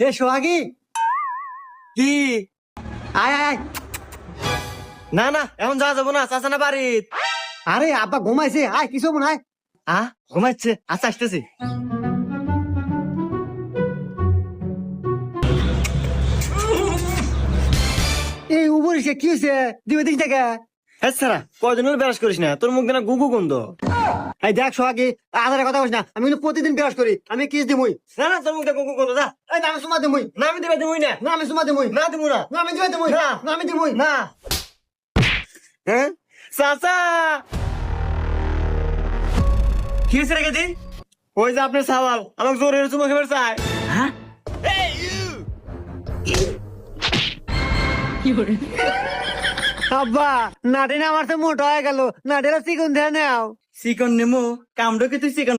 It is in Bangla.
এ সোহাগী, কি? আয় আয় আয়। না না, এখন যাওয়া যাবো না, চাচা না বাড়ি। আরে আব্বা ঘুমাইছে, আয় কিছু মনে হয়। ঘুমাচ্ছে, আচ্ছা আসতেছি। এই উপরে সে কি হয়েছে? দিবে দিক থেকে। হ্যাঁ সারা, কয়দিন হলো ব্রাশ করিস না, তোর মুখ দেনা গুগু গন্ধ। এই দেখ সোহাগী, আধারে কথা বলিস না, আমি কিন্তু প্রতিদিন বিরাজ করি, আমি কিস দিমুই। না না, তোর মুখ দেনা গুগু গন্ধ, যা। এই না আমি সুমা দিমুই, না আমি দিবে দিবই না। না আমি সুমা দিমুই, না দিব না। না আমি দিবে দিমুই, না। না আমি দিমুই। না। হ্যাঁ চাচা, কি হয়েছে রেখে দি? ওই যে আপনার সাওয়াল আমাকে জোরে চুমো খেতে চায়। হ্যাঁ আব্বা, নাটিনা আমার তো মোটা হয়ে গেল, নাটিরা চিকন দিয়ে নাও। চিকন নেমো কামড়ো কি তুই চিকন